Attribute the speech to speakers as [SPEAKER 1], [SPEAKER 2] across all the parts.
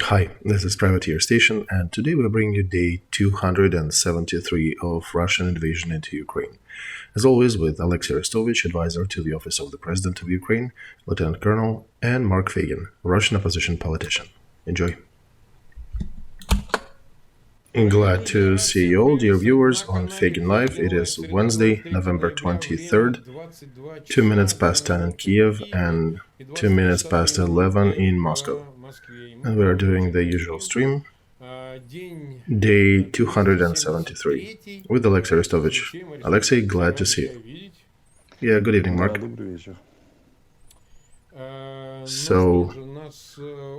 [SPEAKER 1] Hi, this is Privateer Station, and today we bring you day 273 of Russian invasion into Ukraine. As always, with Olexiy Arestovych, advisor to the Office of the President of Ukraine, Lieutenant Colonel, and Mark Feygin, Russian opposition politician. Enjoy. Glad to see you all, dear viewers, on Feygin Live. It is Wednesday, November 23rd, 2 minutes past 10 in Kiev, and 2 minutes past 11 in Moscow. And we are doing the usual stream, day 273, with Olexiy Arestovich. Olexiy, glad to see you. Yeah, good evening, Mark. So,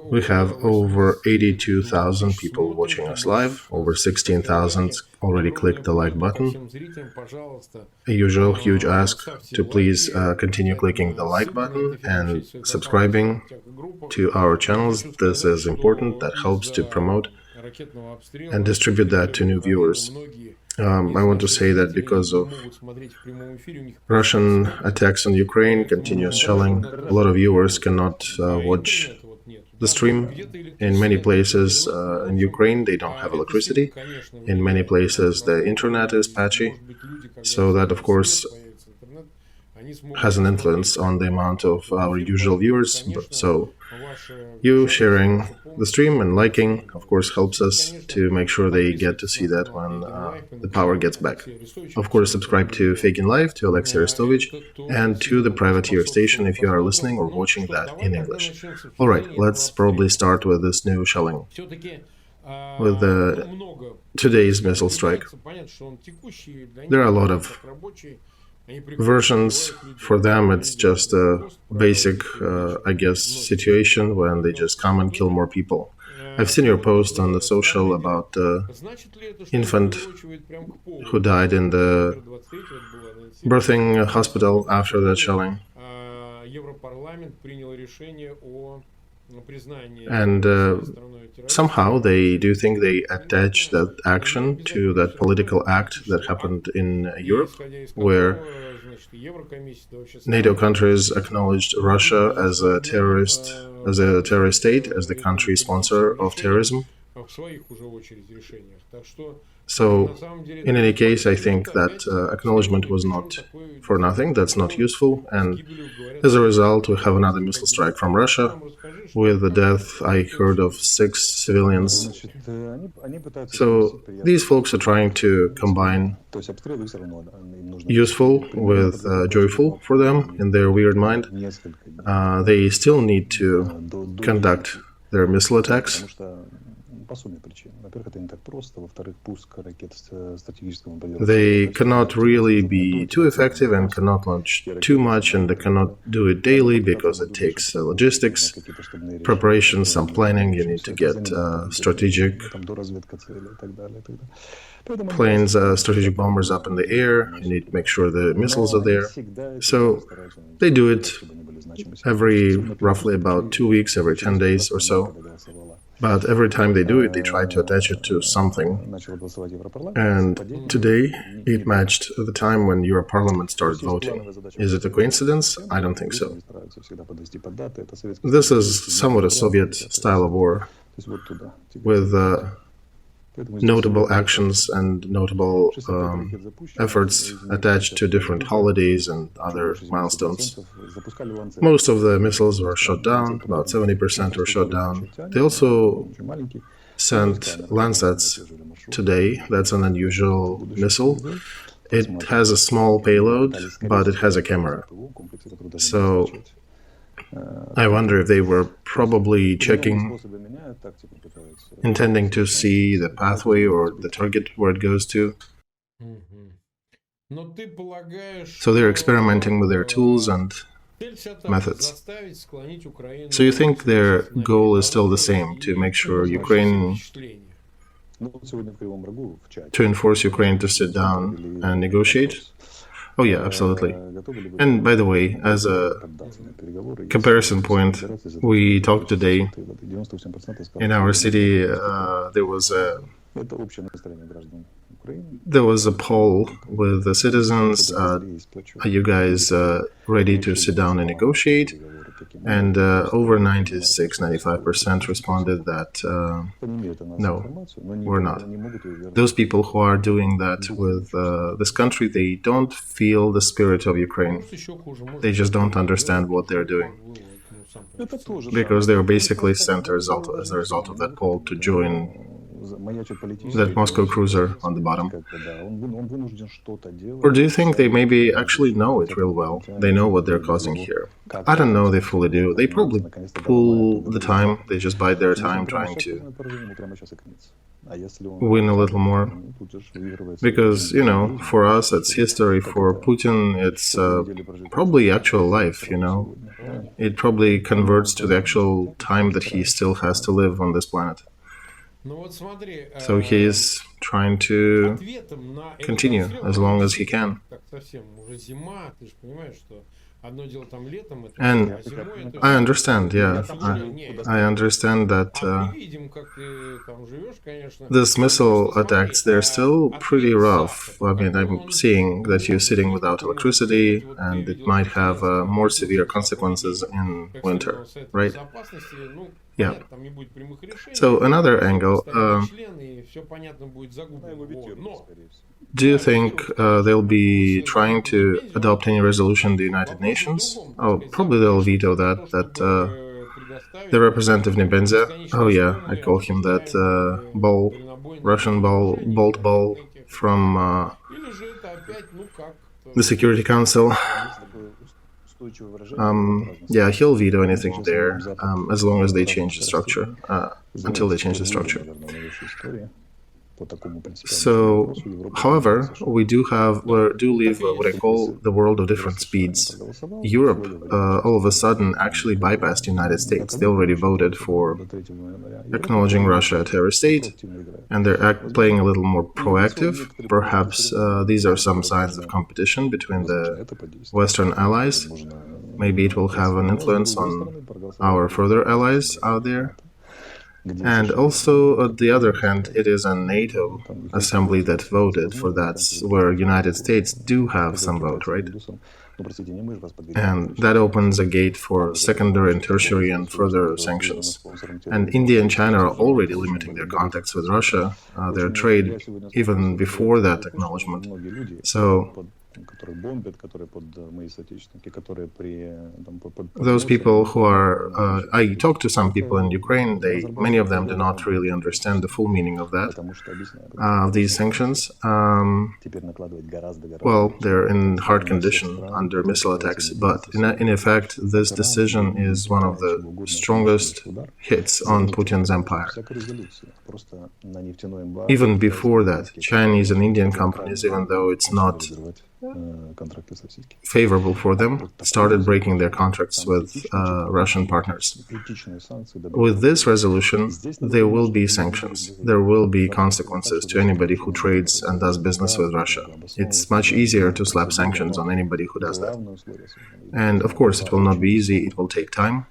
[SPEAKER 1] we have over 82,000 people watching us live, over 16,000 already clicked the like button. A usual huge ask to please continue clicking the like button and subscribing to our channels. This is important, that helps to promote and distribute that to new viewers. I want to say that because of Russian attacks on Ukraine, continuous shelling, a lot of viewers cannot watch the stream. In many places in Ukraine, they don't have electricity. In many places, the internet is patchy. So that, of course, has an influence on the amount of our usual viewers. So you sharing the stream and liking, of course, helps us to make sure they get to see that when the power gets back. Of course, subscribe to Feigin Live, to Olexiy Arestovich, and to the Privateer Station if you are listening or watching that in English. All right, let's probably start with this new shelling, with today's missile strike. There are a lot of versions. For them, it's just a basic, I guess, situation when they just come and kill more people. I've seen your post on the social about the infant who died in the birthing hospital after that shelling. And somehow they do think they attach that action to that political act that happened in Europe, where NATO countries acknowledged Russia as a terrorist state, as the country sponsor of terrorism. So, in any case, I think that acknowledgement was not for nothing, that's not useful, and as a result, we have another missile strike from Russia, with the death, I heard, of 6 civilians. So, these folks are trying to combine useful with joyful for them in their weird mind. They still need to conduct their missile attacks. They cannot really be too effective and cannot launch too much, and they cannot do it daily because it takes logistics, preparation, some planning. You need to get strategic planes, strategic bombers up in the air. You need to make sure the missiles are there. So they do it every roughly about 2 weeks, every 10 days or so. But every time they do it, they try to attach it to something. And today, it matched the time when Euro Parliament started voting. Is it a coincidence? I don't think so. This is somewhat a Soviet style of war, with notable actions and notable efforts attached to different holidays and other milestones. Most of the missiles were shot down, about 70% were shot down. They also sent Lancets today. That's an unusual missile. It has a small payload, but it has a camera. So I wonder if they were probably checking, intending to see the pathway or the target where it goes to. So they're experimenting with their tools and methods. So you think their goal is still the same, to make sure Ukraine, to enforce Ukraine to sit down and negotiate? Oh yeah, absolutely. And by the way, as a comparison point, we talked today in our city, there was a poll with the citizens. Are you guys ready to sit down and negotiate? And over 96-95% responded that no, we're not. Those people who are doing that with this country, they don't feel the spirit of Ukraine. They just don't understand what they're doing. Because they were basically sent as a result of that poll to join that Moscow cruiser on the bottom. Or do you think they maybe actually know it real well? They know what they're causing here. I don't know they fully do. They probably pull the time, they just bide their time trying to win a little more. Because, for us it's history, for Putin it's probably actual life, It probably converts to the actual time that he still has to live on this planet. So he is trying to continue as long as he can. And I understand, I understand that these missile attacks, they're still pretty rough. I mean, I'm seeing that you're sitting without electricity, and it might have more severe consequences in winter, right? Yeah. So another angle, do you think they'll be trying to adopt any resolution in the United Nations? Oh, probably they'll veto that. The representative Nebenza, oh yeah, I call him that Russian bolt ball from the Security Council. Yeah, he'll veto anything there as long as they change the structure, until they change the structure. So, however, we do live what I call the world of different speeds. Europe, all of a sudden, actually bypassed the United States. They already voted for acknowledging Russia a terrorist state, and they're playing a little more proactive. Perhaps these are some signs of competition between the Western allies. Maybe it will have an influence on our further allies out there. And also, on the other hand, it is a NATO assembly that voted for that, where United States do have some vote, right? And that opens a gate for secondary and tertiary and further sanctions. And India and China are already limiting their contacts with Russia, their trade, even before that acknowledgement. So those people who are, I talked to some people in Ukraine, many of them do not really understand the full meaning of that, of these sanctions. Well, they're in hard condition under missile attacks, but in effect, this decision is one of the strongest hits on Putin's empire. Even before that, Chinese and Indian companies, even though it's not favorable for them, started breaking their contracts with Russian partners. With this resolution, there will be sanctions. There will be consequences to anybody who trades and does business with Russia. It's much easier to slap sanctions on anybody who does that. And of course, it will not be easy. It will take time.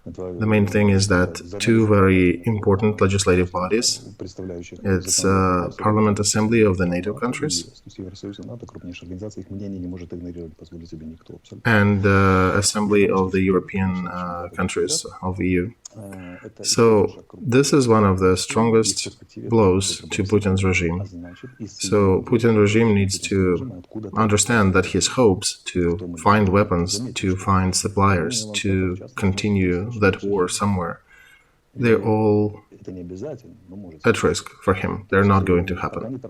[SPEAKER 1] The main thing is that two very important legislative bodies, it's Parliament Assembly of the NATO countries and Assembly of the European countries of EU. So this is one of the strongest blows to Putin's regime. So Putin's regime needs to understand that his hopes to find weapons, to find suppliers, to continue that war somewhere, they're all at risk for him. They're not going to happen.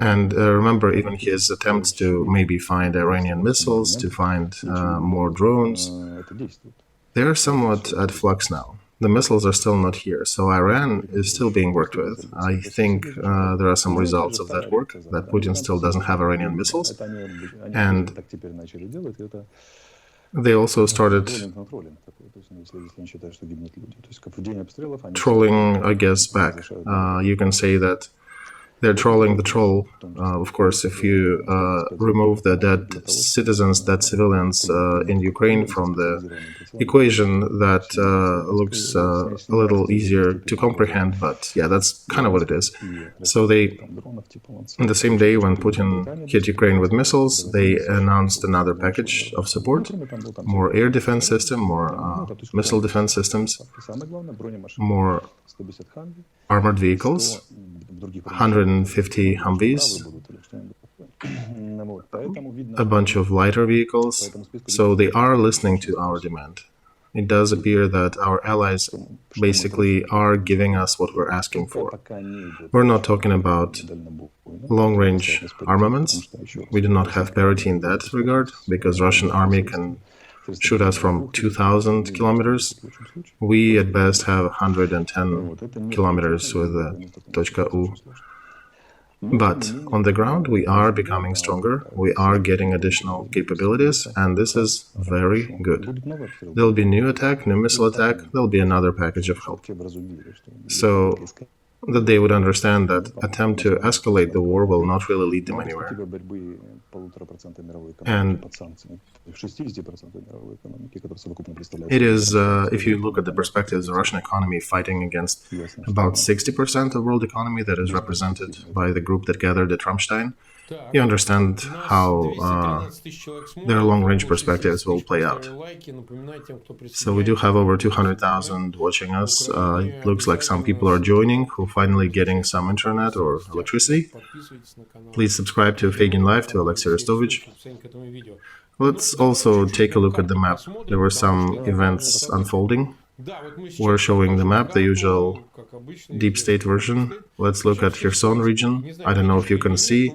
[SPEAKER 1] And remember, even his attempts to maybe find Iranian missiles, to find more drones, they're somewhat at flux now. The missiles are still not here, so Iran is still being worked with. I think there are some results of that work, that Putin still doesn't have Iranian missiles. And they also started trolling, I guess, back. You can say that They're trolling the troll. Of course, if you remove the dead citizens, dead civilians in Ukraine from the equation, that looks a little easier to comprehend, but yeah, that's kind of what it is. So they, on the same day when Putin hit Ukraine with missiles, they announced another package of support, more air defense system, more missile defense systems, more armored vehicles, 150 Humvees, a bunch of lighter vehicles. So they are listening to our demand. It does appear that our allies basically are giving us what we're asking for. We're not talking about long-range armaments. We do not have parity in that regard, because Russian army can shoot us from 2,000 kilometers. We at best have 110 kilometers with the .U. But on the ground, we are becoming stronger, we are getting additional capabilities, and this is very good. There'll be new attack, new missile attack, there'll be another package of help. So that they would understand that attempt to escalate the war will not really lead them anywhere. And it is, if you look at the perspectives of the Russian economy fighting against about 60% of world economy that is represented by the group that gathered at Rammstein, you understand how their long-range perspectives will play out. So we do have over 200,000 watching us. It looks like some people are joining who are finally getting some internet or electricity. Please subscribe to Feygin Live, to Olexiy Arestovych. Let's also take a look at the map. There were some events unfolding. We're showing the map, the usual deep state version. Let's look at Kherson region. I don't know if you can see.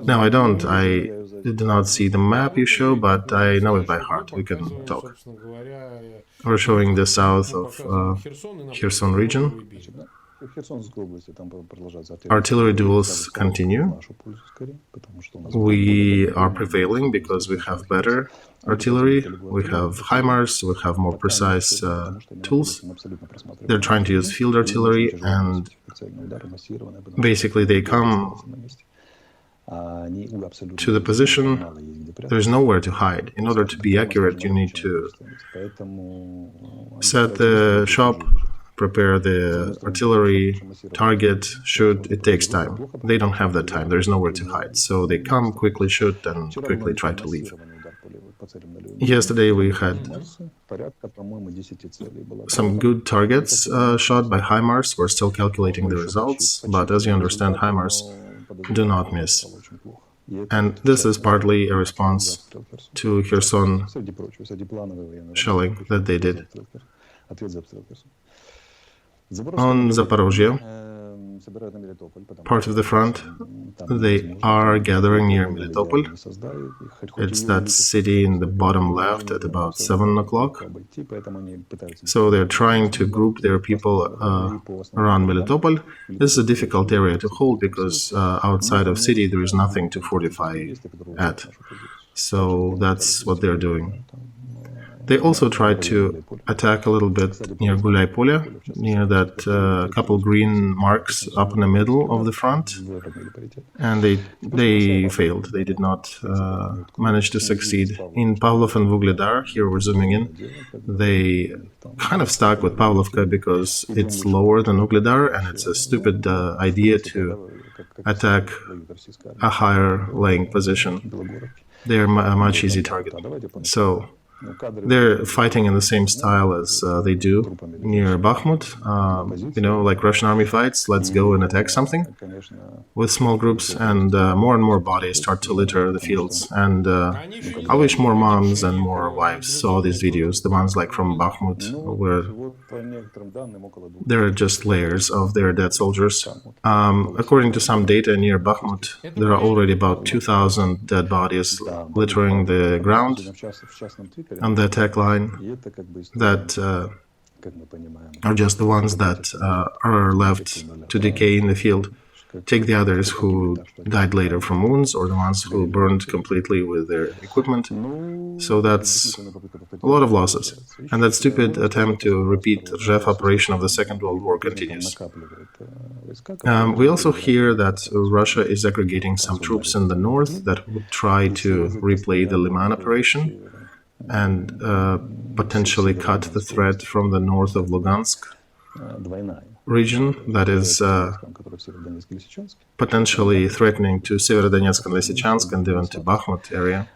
[SPEAKER 1] No, I don't. I did not see the map you show, but I know it by heart. We can talk. We're showing the south of Kherson region. Artillery duels continue. We are prevailing because we have better artillery, we have HIMARS, we have more precise tools. They're trying to use field artillery, and basically they come to the position. There's nowhere to hide. In order to be accurate, you need to set the shop, prepare the artillery, target, shoot. It takes time. They don't have that time. There's nowhere to hide. So they come, quickly shoot, and quickly try to leave. Yesterday we had some good targets shot by HIMARS. We're still calculating the results, but as you understand, HIMARS do not miss. And this is partly a response to Kherson shelling that they did. On Zaporozhye, part of the front, they are gathering near Melitopol. It's that city in the bottom left at about 7 o'clock. So they're trying to group their people around Melitopol. This is a difficult area to hold because outside of city there is nothing to fortify at. So that's what they're doing. They also tried to attack a little bit near Gulay Polya, near that couple green marks up in the middle of the front, and they failed. They did not manage to succeed. In Pavlov and Vugledar, here we're zooming in, they kind of stuck with Pavlovka because it's lower than Vugledar, and it's a stupid idea to attack a higher laying position. They're a much easier target. So they're fighting in the same style as they do near Bakhmut, like Russian army fights. Let's go and attack something with small groups, and more bodies start to litter the fields. And I wish more moms and more wives saw these videos, the ones like from Bakhmut, where there are just layers of their dead soldiers. According to some data near Bakhmut, there are already about 2,000 dead bodies littering the ground on the attack line that are just the ones that are left to decay in the field. take the others who died later from wounds or the ones who burned completely with their equipment. So that's a lot of losses. And that stupid attempt to repeat Rzev operation of the Second World War continues. We also hear that Russia is aggregating some troops in the north that would try to replay the Liman operation and potentially cut the threat from the north of Lugansk region that is potentially threatening to Severodonetsk and Lysychansk and even to Bakhmut area.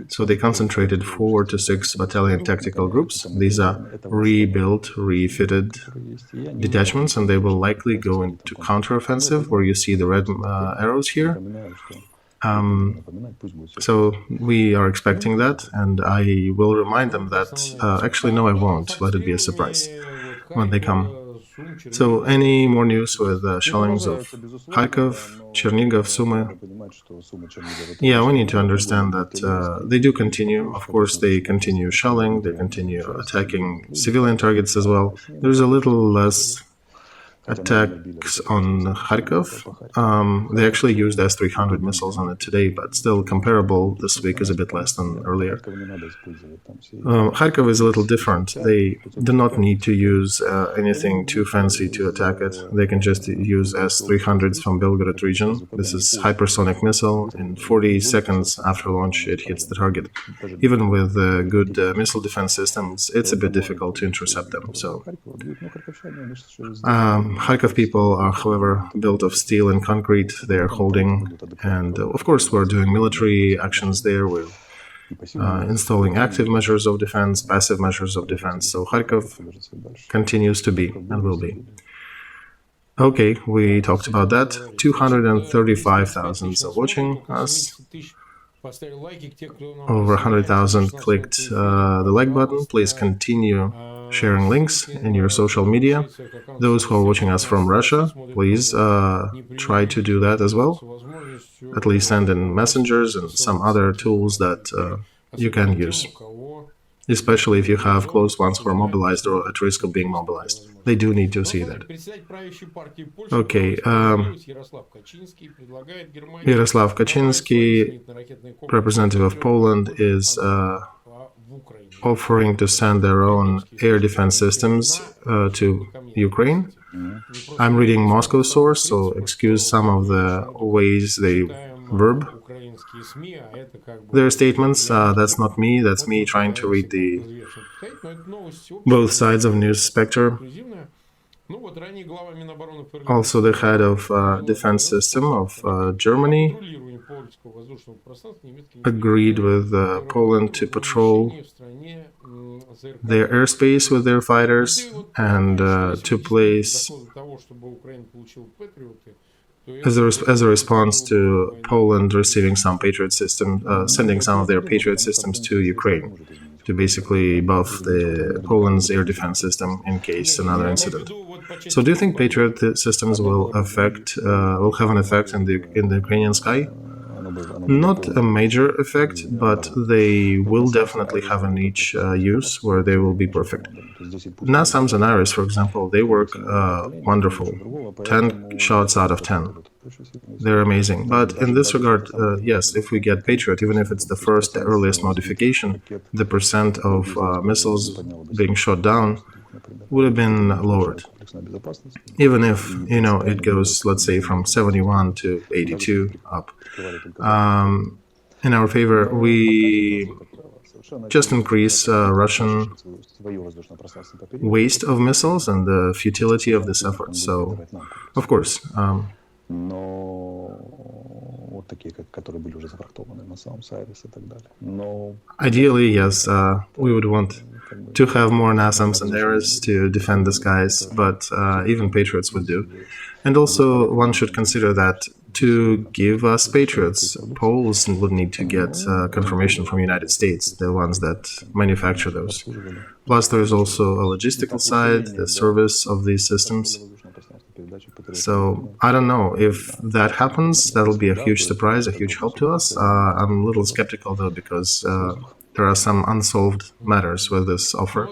[SPEAKER 1] So they concentrated 4 to 6 battalion tactical groups. These are rebuilt, refitted detachments, and they will likely go into counteroffensive, where you see the red arrows here. So we are expecting that, and I will remind them that, actually, no, I won't. Let it be a surprise when they come. So any more news with shellings of Kharkov, Chernigov, Sumy? Yeah, we need to understand that they do continue. Of course, they continue shelling, they continue attacking civilian targets as well. There's a little less attacks on Kharkov. They actually used S-300 missiles on it today, but still comparable this week is a bit less than earlier. Kharkov is a little different. They do not need to use anything too fancy to attack it. They can just use S-300s from Belgorod region. This is hypersonic missile. In 40 seconds after launch, it hits the target. Even with good missile defense systems, it's a bit difficult to intercept them. So. Kharkov people are, however, built of steel and concrete. They are holding, and of course we're doing military actions there. We're installing active measures of defense, passive measures of defense. So Kharkov continues to be and will be. Okay, we talked about that. 235,000 are watching us. Over 100,000 clicked the like button. Please continue sharing links in your social media. Those who are watching us from Russia, please try to do that as well. At least send in messengers and some other tools that you can use. Especially if you have close ones who are mobilized or at risk of being mobilized. They do need to see that. Okay. Yaroslav Kaczynski, representative of Poland, is offering to send their own air defense systems to Ukraine. I'm reading Moscow source, so excuse some of the ways they verb their statements. That's not me, that's me trying to read both sides of news spectrum. Also, the head of defense system of Germany agreed with Poland to patrol their airspace with their fighters and to place, as a response to Poland receiving some Patriot system, sending some of their Patriot systems to Ukraine to basically buff Poland's air defense system in case another incident. So, do you think Patriot systems will have an effect in the Ukrainian sky? Not a major effect, but they will definitely have a niche use where they will be perfect. NASAMS and Iris, for example, they work wonderful. 10 shots out of 10. They're amazing. But in this regard, yes, if we get Patriot, even if it's the earliest modification, the percent of missiles being shot down would have been lowered. Even if, it goes, let's say, from 71 to 82 up. In our favor, we just increase Russian waste of missiles and the futility of this effort. So, of course, ideally, yes, we would want to have more NASAMS and Ares to defend the skies, but even Patriots would do. And also, one should consider that to give us Patriots, Poles would need to get confirmation from the United States, the ones that manufacture those. Plus, there is also a logistical side, the service of these systems. So, I don't know. If that happens, that'll be a huge surprise, a huge help to us. I'm a little skeptical, though, because there are some unsolved matters with this offer.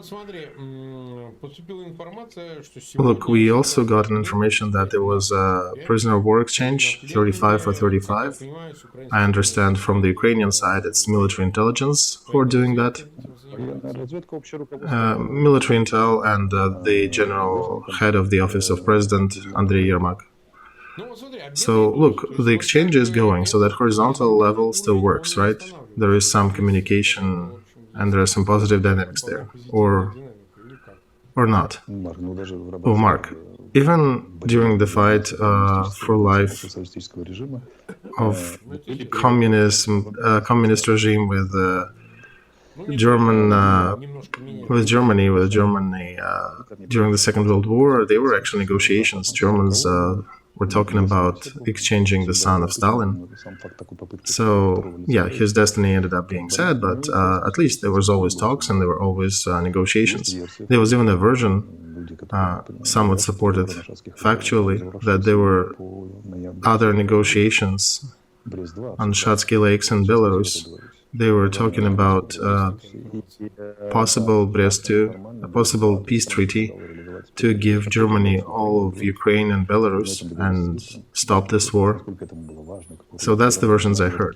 [SPEAKER 1] Look, we also got an information that there was a prisoner of war exchange, 35 for 35. I understand from the Ukrainian side it's military intelligence who are doing that. Military intel and the general head of the office of president, Andrei Yermak. So look, the exchange is going, so that horizontal level still works, right? There is some communication and there are some positive dynamics there, or not. Oh, Mark, even during the fight for life of communist regime with Germany during the Second World War, they were actually negotiations. Germans were talking about exchanging the son of Stalin. So, yeah, his destiny ended up being sad, but at least there was always talks and there were always negotiations. There was even a version, somewhat supported factually, that there were other negotiations on Shatsky Lakes in Belarus. They were talking about possible Brest II, a possible peace treaty to give Germany all of Ukraine and Belarus and stop this war. So that's the versions I heard.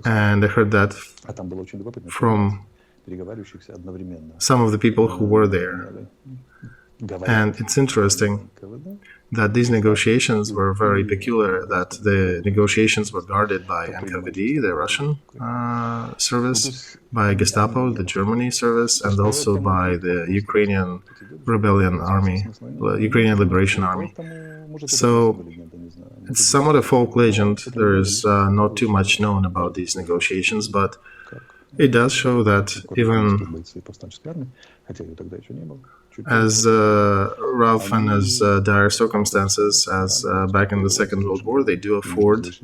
[SPEAKER 1] And I heard that from some of the people who were there. And it's interesting that these negotiations were very peculiar, that the negotiations were guarded by NKVD, the Russian service, by Gestapo, the Germany service, and also by the Ukrainian Rebellion Army, Ukrainian Liberation Army. So it's somewhat a folk legend. There is not too much known about these negotiations, but it does show that even as rough and as dire circumstances as back in the Second World War, they do afford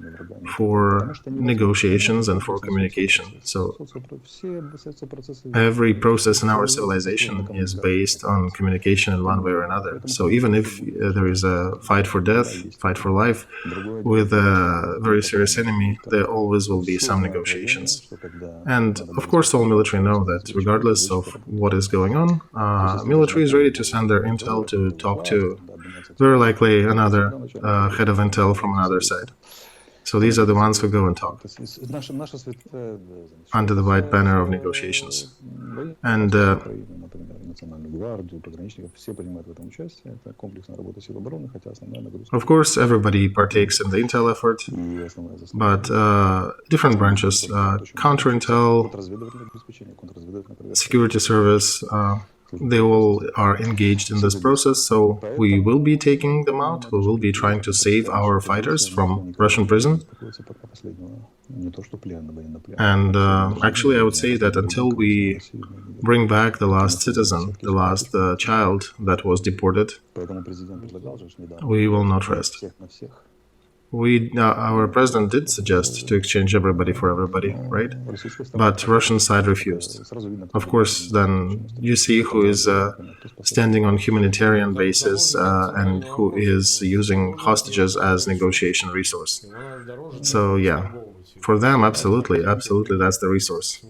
[SPEAKER 1] for negotiations and for communication. So every process in our civilization is based on communication in one way or another. So even if there is a fight for death, fight for life, with a very serious enemy, there always will be some negotiations. And of course all military know that regardless of what is going on, military is ready to send their intel to talk to, very likely, another head of intel from another side. So these are the ones who go and talk under the white banner of negotiations. And of course, everybody partakes in the intel effort, but different branches, counterintel, security service, they all are engaged in this process, so we will be taking them out. We will be trying to save our fighters from Russian prison. And actually, I would say that until we bring back the last citizen, the last child that was deported, we will not rest. Our president did suggest to exchange everybody for everybody, right? But Russian side refused. Of course, then you see who is standing on humanitarian basis and who is using hostages as negotiation resource. So yeah, for them, absolutely, that's the resource.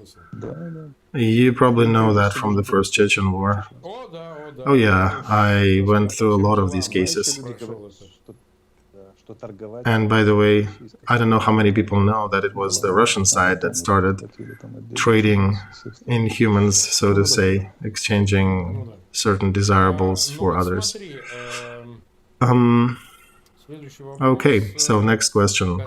[SPEAKER 1] You probably know that from the first Chechen war. Oh yeah, I went through a lot of these cases. And by the way, I don't know how many people know that it was the Russian side that started trading in humans, so to say, exchanging certain desirables for others. Okay, so next question.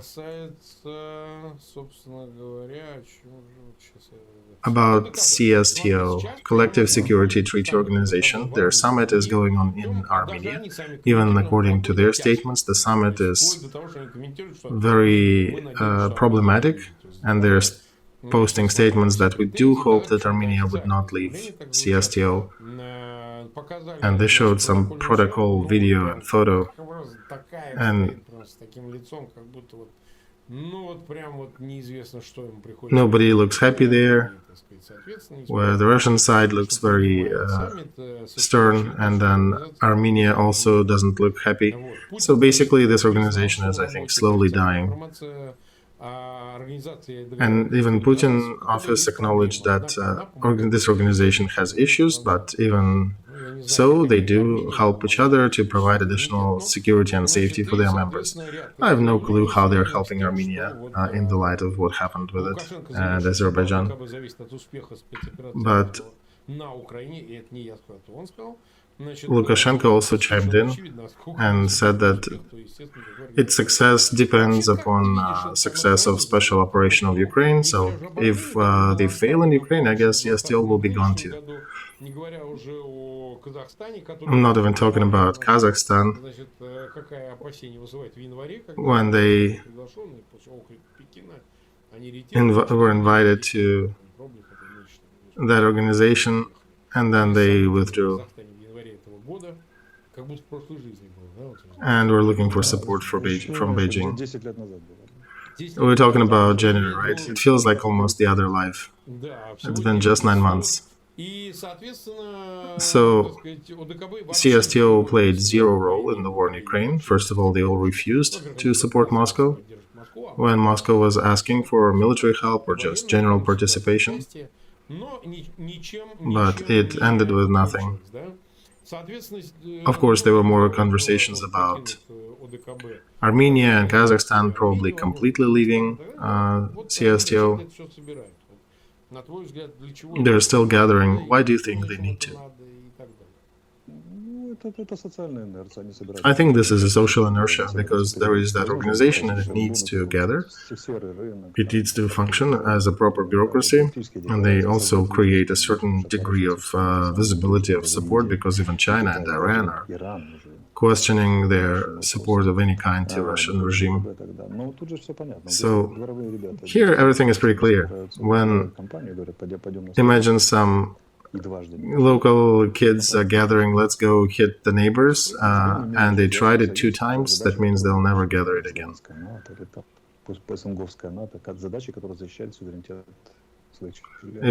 [SPEAKER 1] About CSTO, Collective Security Treaty Organization. Their summit is going on in Armenia. Even according to their statements, the summit is very problematic, and they're posting statements that we do hope that Armenia would not leave CSTO. And they showed some protocol video and photo, and nobody looks happy there, where the Russian side looks very stern, and then Armenia also doesn't look happy. So basically this organization is, I think, slowly dying. And even Putin office acknowledged that this organization has issues, but even so, they do help each other to provide additional security and safety for their members. I have no clue how they're helping Armenia in the light of what happened with it and Azerbaijan. But Lukashenko also chimed in and said that its success depends upon success of special operation of Ukraine. So if they fail in Ukraine, I guess CSTO will be gone too. I'm not even talking about Kazakhstan. When they were invited to that organization, and then they withdrew. And we're looking for support from Beijing. We're talking about January, right? It feels like almost the other life. It's been just 9 months. So CSTO played zero role in the war in Ukraine. First of all, they all refused to support Moscow when Moscow was asking for military help or just general participation. But it ended with nothing. Of course, there were more conversations about Armenia and Kazakhstan probably completely leaving CSTO. They're still gathering. Why do you think they need to? I think this is a social inertia because there is that organization and it needs to gather. It needs to function as a proper bureaucracy, and they also create a certain degree of visibility of support because even China and Iran are questioning their support of any kind to Russian regime. So here everything is pretty clear. When imagine some local kids are gathering, let's go hit the neighbors, and they tried it 2 times, that means they'll never gather it again.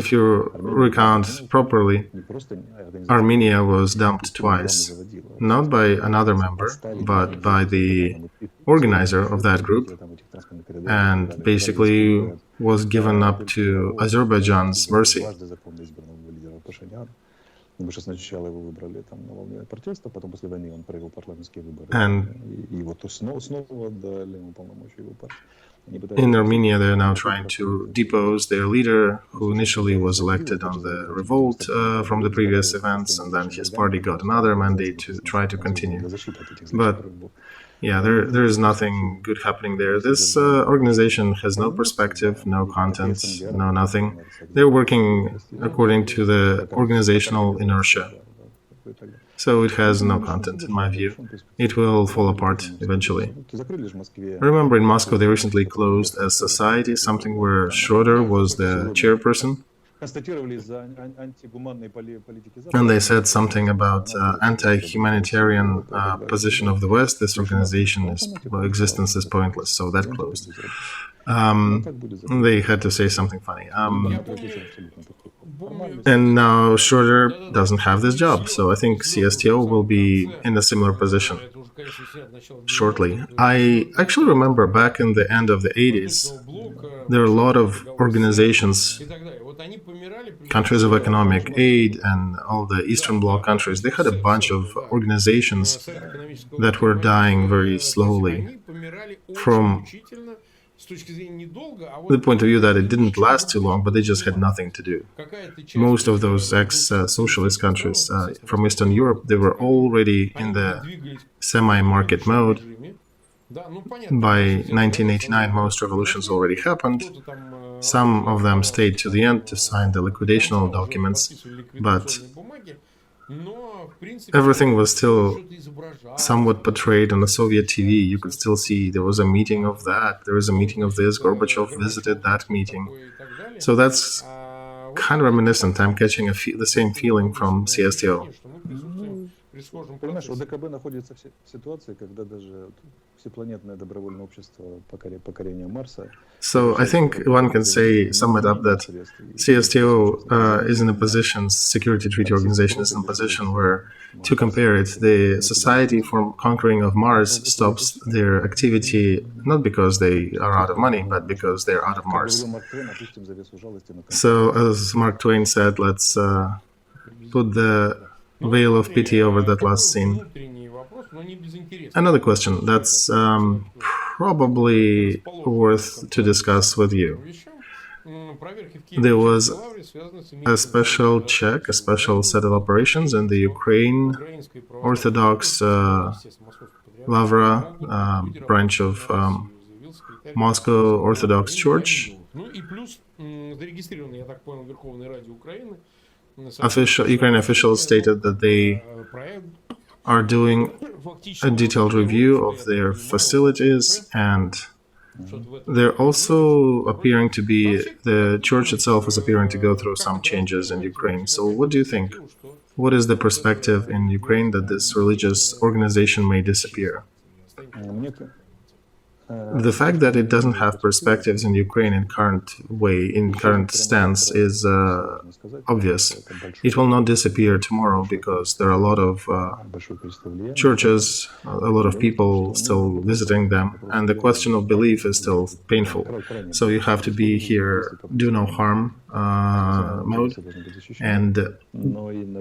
[SPEAKER 1] If you recount properly, Armenia was dumped twice, not by another member, but by the organizer of that group, and basically was given up to Azerbaijan's mercy. And in Armenia, they're now trying to depose their leader, who initially was elected on the revolt from the previous events, and then his party got another mandate to try to continue. But yeah, there is nothing good happening there. This organization has no perspective, no content, no nothing. They're working according to the organizational inertia. So it has no content, in my view. It will fall apart eventually. Remember, in Moscow, they recently closed a society, something where Schroeder was the chairperson. And they said something about anti-humanitarian position of the West. This organization's existence is pointless, so that closed. They had to say something funny. And now Schroeder doesn't have this job, so I think CSTO will be in a similar position shortly. I actually remember back in the end of the 80s, there were a lot of organizations, countries of economic aid and all the Eastern Bloc countries. They had a bunch of organizations that were dying very slowly from the point of view that it didn't last too long, but they just had nothing to do. Most of those ex-socialist countries from Eastern Europe, they were already in the semi-market mode. By 1989, most revolutions already happened. Some of them stayed to the end to sign the liquidational documents, but everything was still somewhat portrayed on the Soviet TV. You could still see there was a meeting of that, there was a meeting of this, Gorbachev visited that meeting. So that's kind of reminiscent. I'm catching the same feeling from CSTO.
[SPEAKER 2] Понимаешь, ОДКБ находится в ситуации, когда даже всепланетное добровольное общество покорения Марса.
[SPEAKER 1] So I think one can say, sum it up, that CSTO is in a position, Security Treaty Organization is in a position where, to compare it, the Society for Conquering of Mars stops their activity not because they are out of money, but because they're out of Mars. So as Mark Twain said, let's put the veil of pity over that last scene. Another question that's probably worth to discuss with you. There was a special check, a special set of operations in the Ukraine Orthodox Lavra branch of Moscow Orthodox Church. Ukrainian officials stated that they are doing a detailed review of their facilities, and they're also appearing to be, the church itself is appearing to go through some changes in Ukraine. So what do you think? What is the perspective in Ukraine that this religious organization may disappear? The fact that it doesn't have perspectives in Ukraine in current stance is obvious. It will not disappear tomorrow because there are a lot of churches, a lot of people still visiting them, and the question of belief is still painful. So you have to be here, do no harm mode, and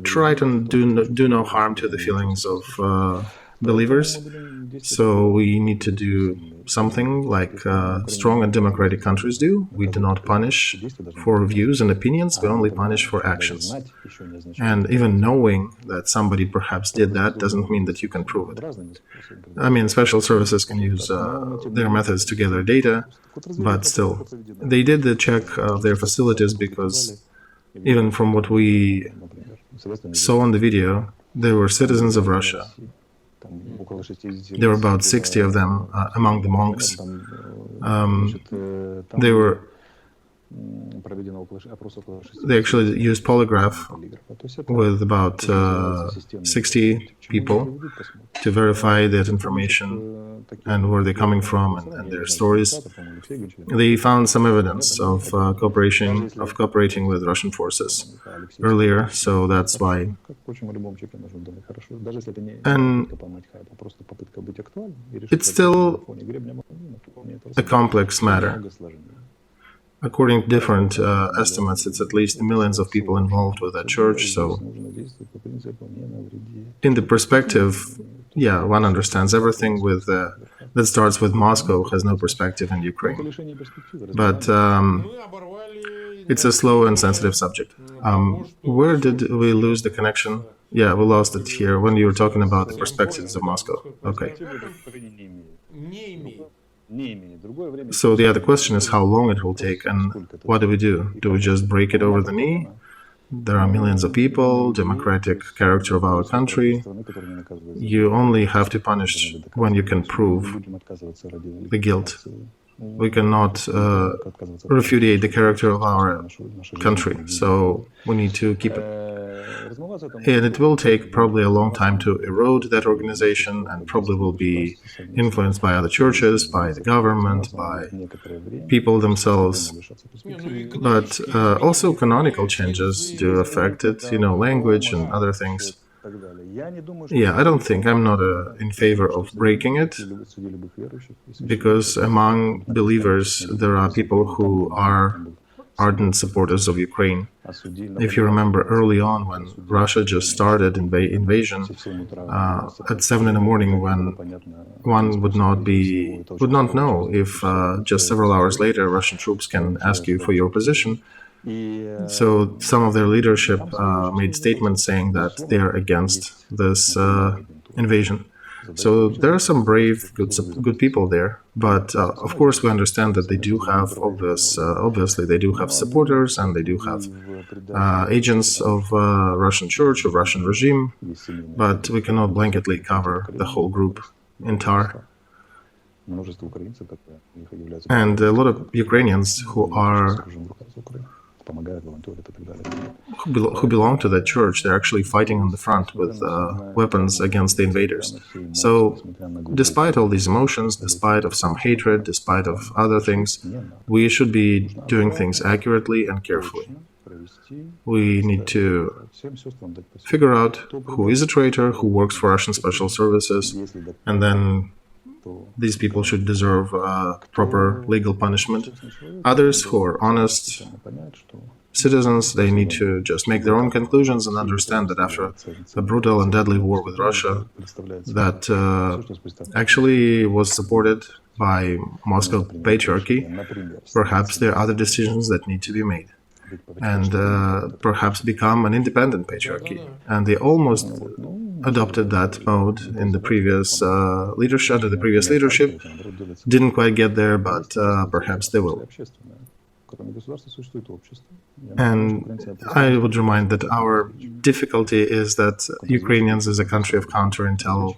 [SPEAKER 1] try to do no harm to the feelings of believers. So we need to do something like strong and democratic countries do. We do not punish for views and opinions, we only punish for actions. And even knowing that somebody perhaps did that doesn't mean that you can prove it. I mean, special services can use their methods to gather data, but still, they did the check of their facilities because even from what we saw on the video, they were citizens of Russia. There were about 60 of them among the monks. They actually used polygraph with about 60 people to verify that information and where they're coming from and their stories. They found some evidence of cooperating with Russian forces earlier, so that's why. And it's still a complex matter. According to different estimates, it's at least millions of people involved with that church. So, in the perspective, yeah, one understands everything with that starts with Moscow has no perspective in Ukraine. But it's a slow and sensitive subject. Where did we lose the connection? Yeah, we lost it here when you were talking about the perspectives of Moscow. Okay. So the other question is how long it will take, and what do we do? Do we just break it over the knee? There are millions of people, democratic character of our country. You only have to punish when you can prove the guilt. We cannot repudiate the character of our country, so we need to keep it. And it will take probably a long time to erode that organization, and probably will be influenced by other churches, by the government, by people themselves. But also canonical changes do affect it, language and other things. Yeah, I don't think, I'm not in favor of breaking it, because among believers there are people who are ardent supporters of Ukraine. If you remember early on when Russia just started invasion, at 7 in the morning, when one would not know if just several hours later Russian troops can ask you for your position. So some of their leadership made statements saying that they are against this invasion. So there are some brave, good people there, but of course we understand that they do have obviously they do have supporters, and they do have agents of Russian Church, of Russian regime, but we cannot blanketly cover the whole group entire. And a lot of Ukrainians who are
[SPEAKER 2] помогают, волонтерят и так далее.
[SPEAKER 1] who belong to that church, they're actually fighting on the front with weapons against the invaders. So, despite all these emotions, despite of some hatred, despite of other things, we should be doing things accurately and carefully. We need to figure out who is a traitor, who works for Russian special services, and then these people should deserve proper legal punishment. Others who are honest citizens, they need to just make their own conclusions and understand that after a brutal and deadly war with Russia that actually was supported by Moscow patriarchy, perhaps there are other decisions that need to be made. And perhaps become an independent patriarchy. And they almost adopted that mode in the previous leadership, under the previous leadership. Didn't quite get there, but perhaps they will. And I would remind that our difficulty is that Ukrainians is a country of counterintel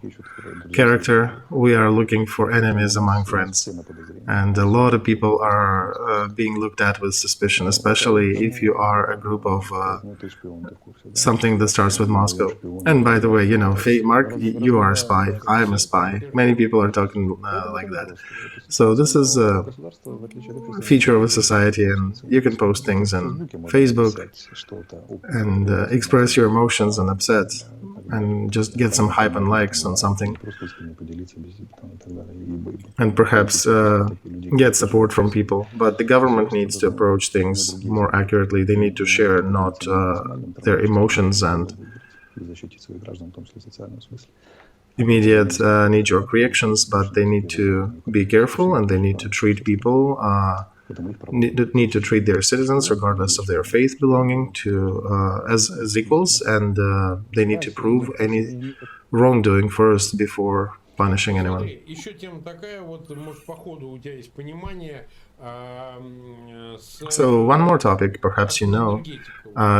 [SPEAKER 1] character. We are looking for enemies among friends. And a lot of people are being looked at with suspicion, especially if you are a group of something that starts with Moscow. And by the way, you know, Mark, you are a spy. I am a spy. Many people are talking like that. So this is a feature of a society, and you can post things on Facebook and express your emotions and upset and just get some hype and likes on something, and perhaps get support from people. But the government needs to approach things more accurately. They need to share not their emotions and immediate knee-jerk reactions, but they need to be careful, and they need to treat people, need to treat their citizens, regardless of their faith belonging, to as equals, and they need to prove any wrongdoing first before punishing anyone. So one more topic, perhaps you know,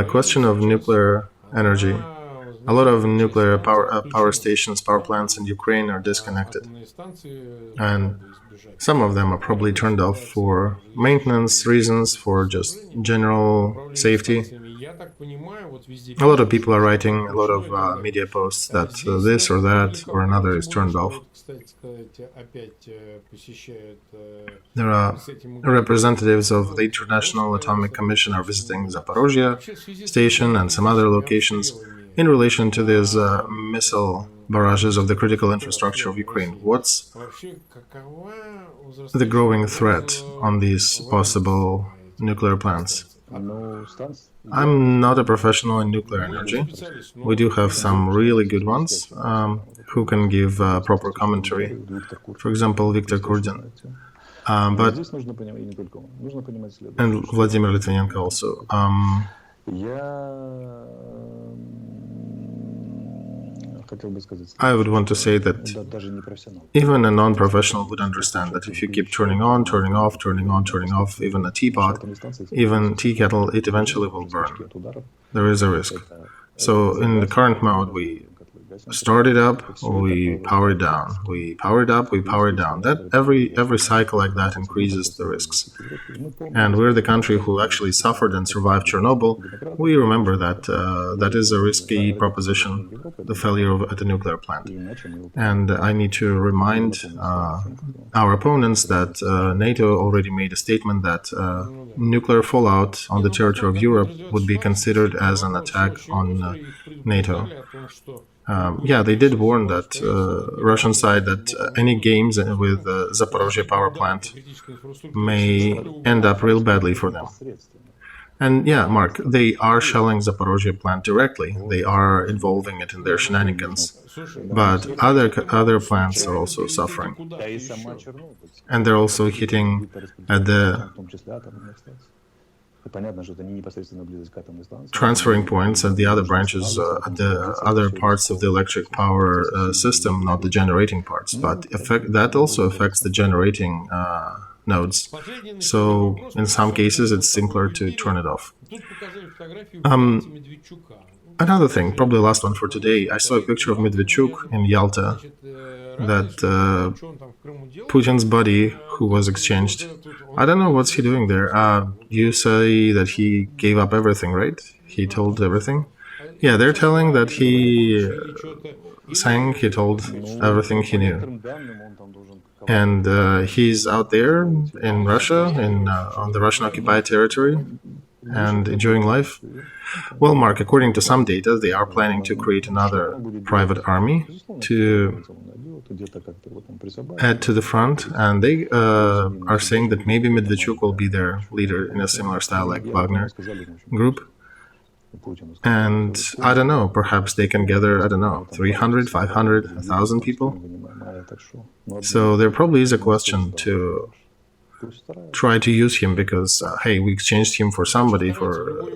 [SPEAKER 1] question of nuclear energy. A lot of nuclear power stations, power plants in Ukraine are disconnected. And some of them are probably turned off for maintenance reasons, for just general safety. A lot of people are writing a lot of media posts that this or that or another is turned off. There are representatives of the International Atomic Commission are visiting Zaporozhye station and some other locations in relation to these missile barrages of the critical infrastructure of Ukraine. What's the growing threat on these possible nuclear plants? I'm not a professional in nuclear energy. We do have some really good ones who can give proper commentary. For example, Viktor Kurdin. And Vladimir Litvinenko also. I would want to say that even a non-professional would understand that if you keep turning on, turning off, turning on, turning off, even a teapot, even tea kettle, it eventually will burn. There is a risk. So in the current mode, we start it up, we power it down, we power it up, we power it down. That every cycle like that increases the risks. And we're the country who actually suffered and survived Chernobyl. We remember that that is a risky proposition, the failure at the nuclear plant. And I need to remind our opponents that NATO already made a statement that nuclear fallout on the territory of Europe would be considered as an attack on NATO. They did warn that Russian side that any games with Zaporozhye power plant may end up real badly for them. And yeah, Mark, they are shelling Zaporozhye plant directly. They are involving it in their shenanigans. But other plants are also suffering. And they're also hitting at the transferring points at the other branches, at the other parts of the electric power system, not the generating parts. But that also affects the generating nodes. So in some cases, it's simpler to turn it off. Another thing, probably last one for today, I saw a picture of Medvedchuk in Yalta. that Putin's body who was exchanged. I don't know what's he doing there. You say that he gave up everything, right? He told everything. Yeah, they're telling that he sang, he told everything he knew. And he's out there in Russia, on the Russian-occupied territory, and enjoying life. Well, Mark, according to some data, they are planning to create another private army to add to the front, and they are saying that maybe Medvedchuk will be their leader in a similar style like Wagner group. And I don't know, perhaps they can gather, I don't know, 300, 500, 1,000 people. So there probably is a question to try to use him because, hey, we exchanged him for somebody, for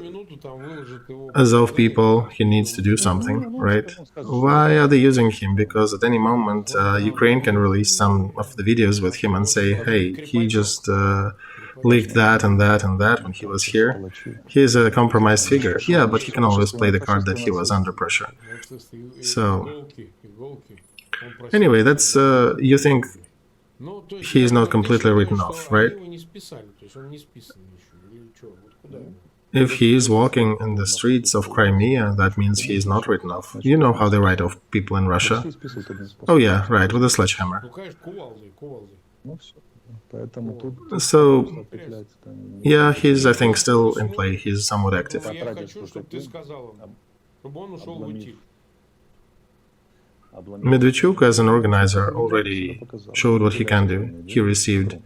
[SPEAKER 1] Azov people, he needs to do something, right? Why are they using him? Because at any moment, Ukraine can release some of the videos with him and say, hey, he just leaked that and that and that when he was here. He's a compromised figure. Yeah, but he can always play the card that he was under pressure. So, anyway, that's, you think he is not completely written off, right? If he is walking in the streets of Crimea, that means he is not written off. You know how they write off people in Russia? Oh yeah, right, with a sledgehammer. So, yeah, he's, I think, still in play. He's somewhat active. Medvedchuk, as an organizer, already showed what he can do. He received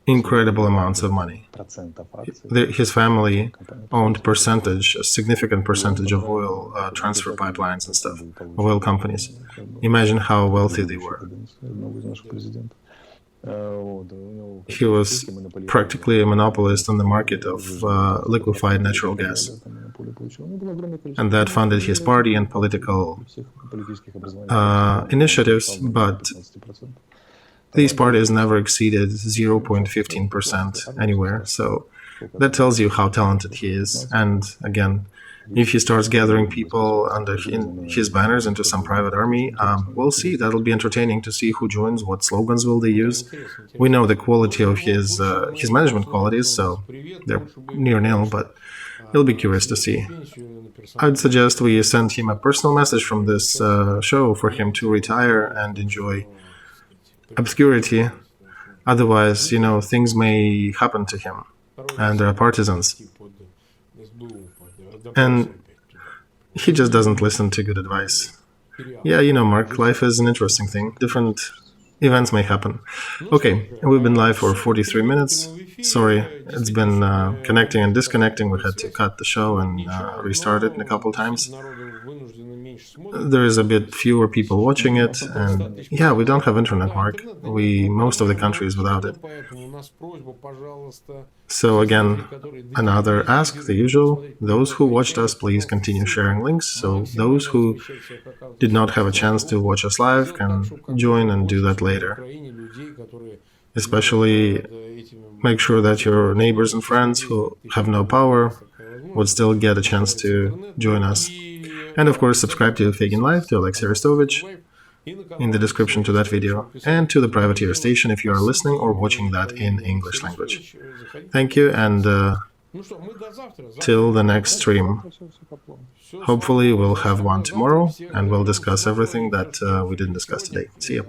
[SPEAKER 1] incredible amounts of money. His family owned a significant percentage of oil transfer pipelines and stuff, oil companies. Imagine how wealthy they were. He was practically a monopolist on the market of liquefied natural gas. And that funded his party and political initiatives, but these parties never exceeded 0.15% anywhere, so that tells you how talented he is. And again, if he starts gathering people under his banners into some private army, we'll see. That'll be entertaining to see who joins, what slogans will they use. We know the quality of his management qualities, so they're near nil, but it'll be curious to see. I'd suggest we send him a personal message from this show for him to retire and enjoy obscurity. Otherwise, you know, things may happen to him and there are partisans. And he just doesn't listen to good advice. Yeah, you know, Mark, life is an interesting thing. Different events may happen. Okay, we've been live for 43 minutes. Sorry, it's been connecting and disconnecting. We had to cut the show and restart it a couple times. There is a bit fewer people watching it, and yeah, we don't have internet, Mark. Most of the country is without it. So again, another ask, the usual. Those who watched us, please continue sharing links, so those who did not have a chance to watch us live can join and do that later. Especially make sure that your neighbors and friends who have no power would still get a chance to join us. And of course, subscribe to Feigin Live, to Olexiy Arestovich, in the description to that video, and to the privateer station if you are listening or watching that in English language. Thank you, and till the next stream. Hopefully we'll have one tomorrow, and we'll discuss everything that we didn't discuss today. See you.